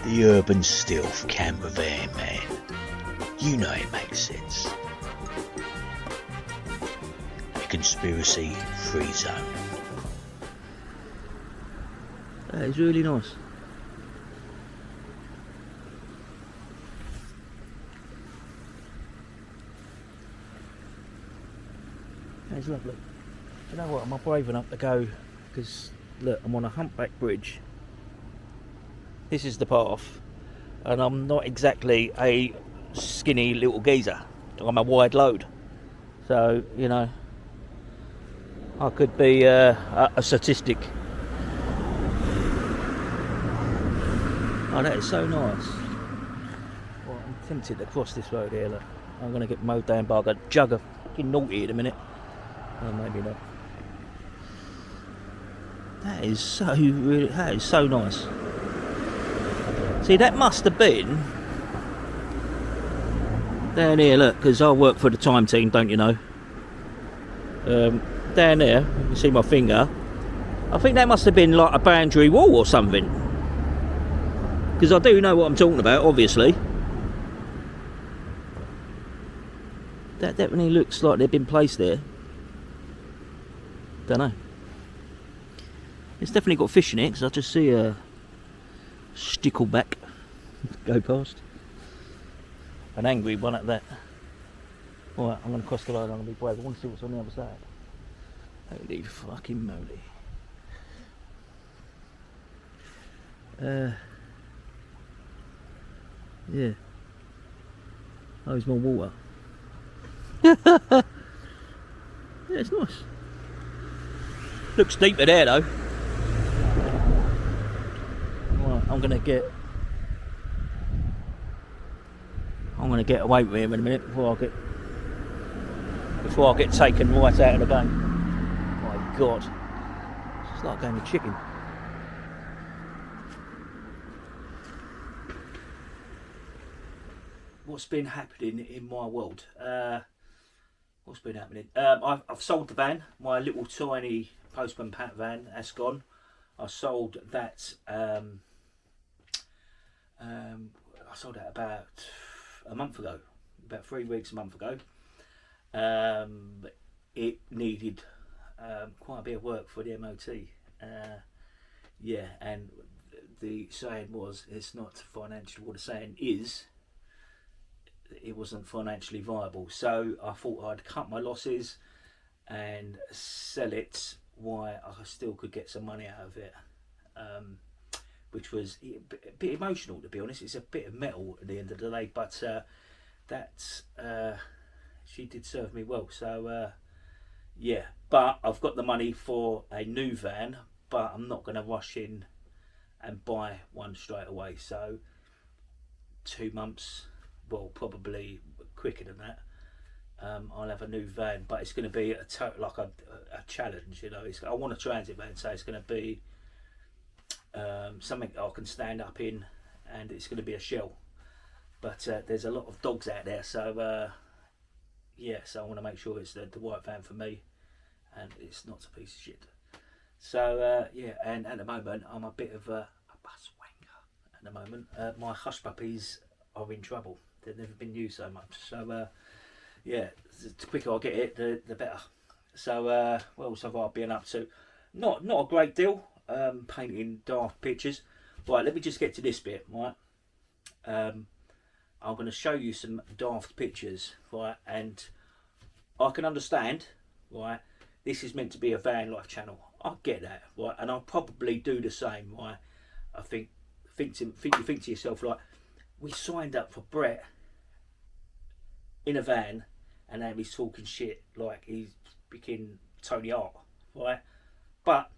The urban stealth camper van, man. You know it makes sense. A conspiracy-free zone. That is really nice. That's lovely. You know what, I'm brave enough to go, because look, I'm on a humpback bridge. This is the path, and I'm not exactly a skinny little geezer. I'm a wide load. So, you know, I could be a statistic. Oh, that is so nice. Well, I'm tempted to cross this road here, look. I'm going to get mowed down by a jug of fucking naughty in a minute. Oh, maybe not. That is so nice. See, that must have been down here, look, because I work for the Time team, don't you know? Down there, you can see my finger. I think that must have been like a boundary wall or something. Because I do know what I'm talking about, obviously. That definitely looks like they've been placed there. Don't know. It's definitely got fish in it, because I just see a stickleback go past. An angry one at that. Alright, I'm going to cross the road, I'm going to be brave. I want to see what's on the other side. Holy fucking moly. Yeah. Oh, there's more water. Yeah, it's nice. Looks deeper there though. Right, I'm gonna get away with him in a minute before I get taken right out of the game. My God, it's like going to chicken. What's been happening in my world? What's been happening? I've sold the van, my little tiny Postman Pat van. That's gone. I sold that. I sold that about a month ago, about 3 weeks, a month ago. It needed quite a bit of work for the MOT. Yeah, and the saying was, it's not financial. What the saying is, it wasn't financially viable. So I thought I'd cut my losses and sell it while I still could get some money out of it. Which was a bit emotional, to be honest. It's a bit of metal at the end of the day, but she did serve me well. So yeah, but I've got the money for a new van, but I'm not going to rush in and buy one straight away. So 2 months, well, probably quicker than that, I'll have a new van, but it's going to be a challenge, you know. I want a transit van, so it's going to be something I can stand up in, and it's going to be a shell. But there's a lot of dogs out there, so yeah, so I want to make sure it's the right van for me, and it's not a piece of shit. So yeah, and at the moment I'm a bit of a bus wanker. At the moment, my hush puppies are in trouble. They've never been used so much. So yeah, the quicker I get it, the better. So what else have I been up to? Not a great deal. Painting daft pictures. Right, let me just get to this bit. Right, I'm going to show you some daft pictures. Right, and I can understand. Right, this is meant to be a van life channel. I get that. Right, and I'll probably do the same. Right, I think you think to yourself, like, we signed up for Brett in a van, and now he's talking shit like he's freaking Tony Hart, right? But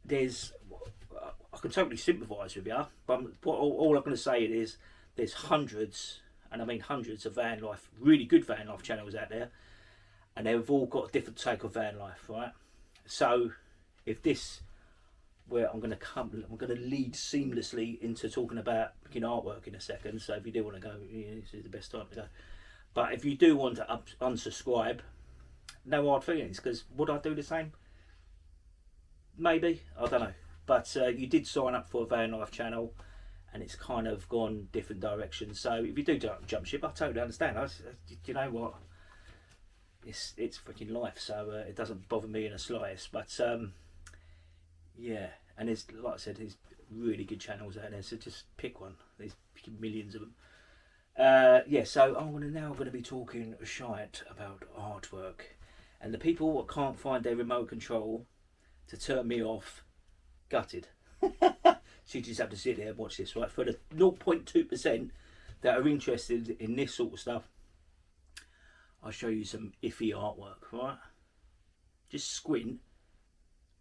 I can totally sympathise with you, but all I'm going to say is there's hundreds, and I mean hundreds of van life, really good van life channels out there, and they've all got a different take of van life, right? So if this, where I'm going to lead seamlessly into talking about artwork in a second. So if you do want to go, this is the best time to go. But if you do want to unsubscribe, no hard feelings, because would I do the same? Maybe, I don't know. but you did sign up for a van life channel, and it's kind of gone different directions. So if you do jump ship, I totally understand. You know what? It's freaking life, so it doesn't bother me in the slightest. But yeah, and there's, like I said, there's really good channels out there. So just pick one. There's millions of them. Yeah, so I'm going to be talking shite about artwork, and the people that can't find their remote control to turn me off, gutted. So you just have to sit there and watch this, right? For the 0.2% that are interested in this sort of stuff, I'll show you some iffy artwork, right? Just squint,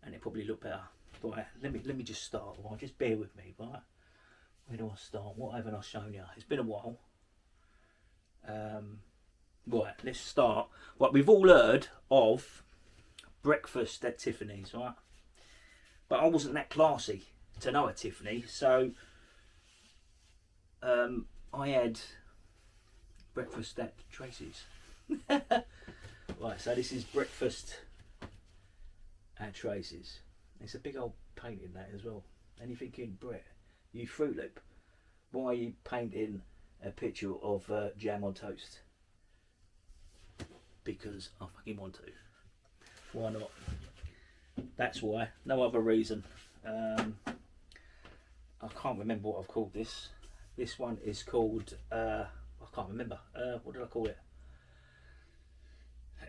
and it probably look better. Right, let me just start. Right, just bear with me, right? Where do I start? What haven't I shown you? It's been a while. Right, let's start. Right, we've all heard of breakfast at Tiffany's, right? But I wasn't that classy to know a Tiffany, so I had breakfast at Tracy's. Right, so this is breakfast at Tracy's. It's a big old painting, that as well. And you're thinking, Brett, you Fruit Loop, why are you painting a picture of jam on toast? Because I fucking want to. Why not? That's why. No other reason. I can't remember what I've called this. This one is called, I can't remember. What did I call it?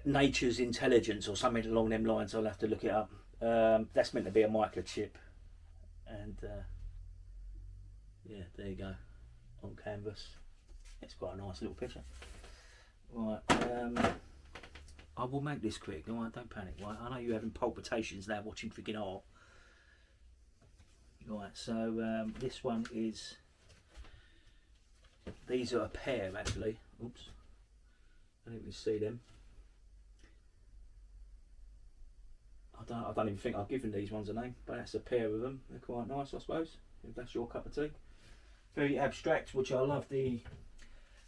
Nature's Intelligence or something along them lines. I'll have to look it up. That's meant to be a microchip. And yeah, there you go. On canvas. It's quite a nice little picture. Right, I will make this quick. Right, don't panic. Right, I know you're having palpitations now watching freaking art. Right, so this one is. These are a pair actually. Oops. I don't even see them. I don't even think I've given these ones a name, but that's a pair of them. They're quite nice, I suppose, if that's your cup of tea. Very abstract, which I love the.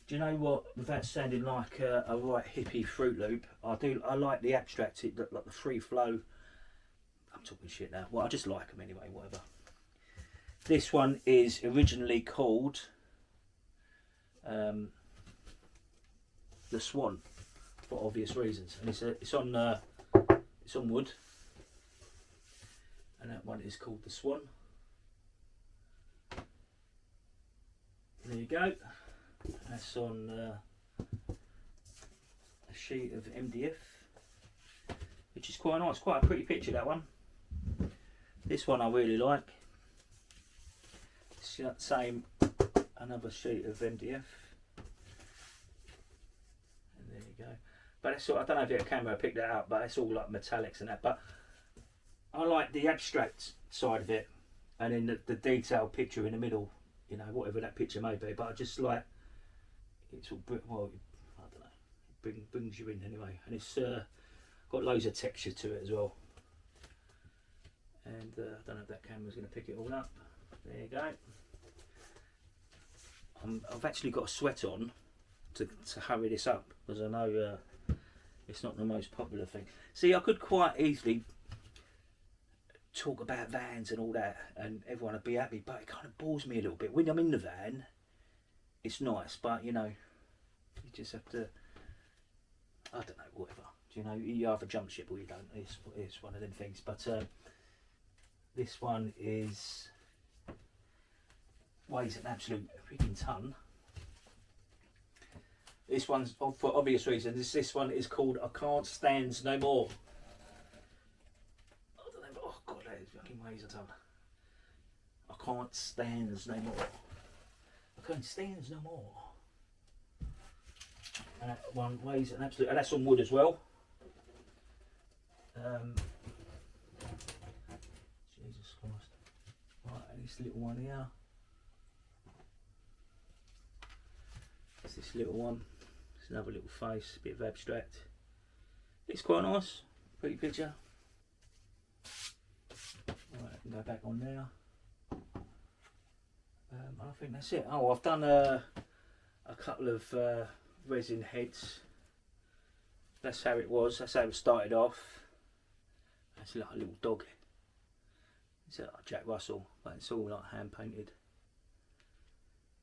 Do you know what? Without sounding like a right hippie Fruit Loop, I like the abstract, like the free flow. I'm talking shit now. Well, I just like them anyway. Whatever. This one is originally called The Swan, for obvious reasons, and it's on wood, and that one is called The Swan. There you go. That's on a sheet of MDF, which is quite nice. Quite a pretty picture, that one. This one I really like. It's the same, another sheet of MDF. And there you go. But it's all, I don't know if your camera picked that up, but it's all like metallics and that. But I like the abstract side of it, and then the detailed picture in the middle. You know, whatever that picture may be. But I just like. It's all, well, I don't know, it brings you in anyway, and it's got loads of texture to it as well. And I don't know if that camera's going to pick it all up. There you go. I've actually got a sweat on to hurry this up, because I know it's not the most popular thing. See, I could quite easily talk about vans and all that, and everyone would be happy, but it kind of bores me a little bit. When I'm in the van, it's nice, but you know, you just have to, I don't know, whatever. Do you know, you either jump ship or you don't. It's one of them things. But this one weighs an absolute freaking ton. This one's, for obvious reasons, this one is called I Can't Stand No More. I don't know, oh god, that is fucking weighs a ton. I can't stand no more. I can't stand no more. And that one weighs an absolute, and that's on wood as well. Jesus Christ. Right, and this little one here. It's this little one. It's another little face, a bit of abstract. It's quite nice, pretty picture. Right, I can go back on there. I think that's it. Oh, I've done a couple of resin heads. That's how it was. That's how it started off. That's like a little dog. It's Jack Russell, but it's all like hand painted.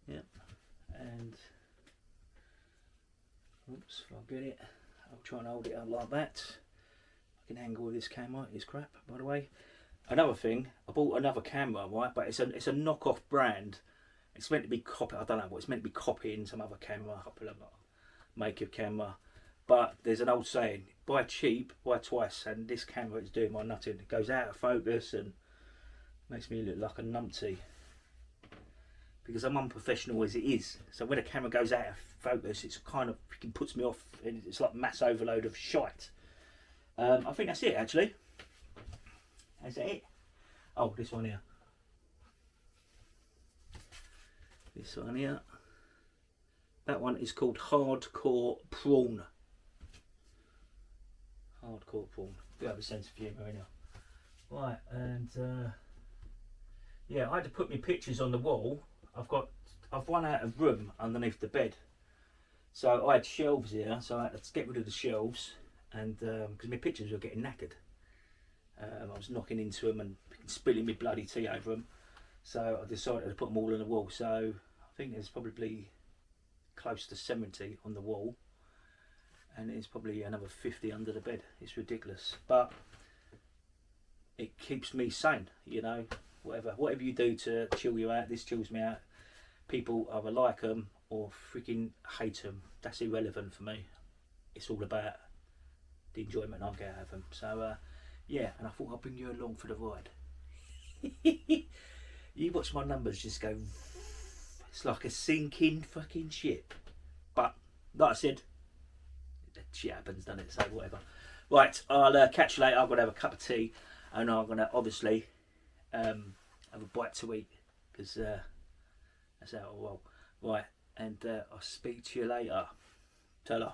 Yep, and oops, if I get it, I'll try and hold it up like that. I can angle this camera. It's crap, by the way. Another thing, I bought another camera, right? But it's a knockoff brand. It's meant to be copy. I don't know what it's meant to be copying some other camera, popular maker camera. But there's an old saying: buy cheap, buy twice. And this camera is doing my nutting. It goes out of focus and makes me look like a numpty. Because I'm unprofessional as it is. So when a camera goes out of focus, it's kind of freaking puts me off. And it's like mass overload of shite. I think that's it actually. Is that it? Oh, this one here. This one here. That one is called Hardcore Prawn. Hardcore Prawn. Do have a sense of humour in here. Right, and yeah, I had to put my pictures on the wall. I've run out of room underneath the bed, so I had shelves here. So I had to get rid of the shelves, and because my pictures were getting knackered, I was knocking into them and spilling my bloody tea over them. So I decided to put them all on the wall. So I think there's probably close to 70 on the wall, and there's probably another 50 under the bed. It's ridiculous, but it keeps me sane, you know. Whatever you do to chill you out, this chills me out. People either like them or freaking hate them. That's irrelevant for me. It's all about the enjoyment I get out of them. So yeah, and I thought I'd bring you along for the ride. You watch my numbers just go. It's like a sinking fucking ship. But like I said, shit happens, doesn't it? So whatever. Right, I'll catch you later. I'm gonna have a cup of tea, and I'm gonna obviously have a bite to eat, because that's how I roll. Right, and I'll speak to you later. Ta-ra.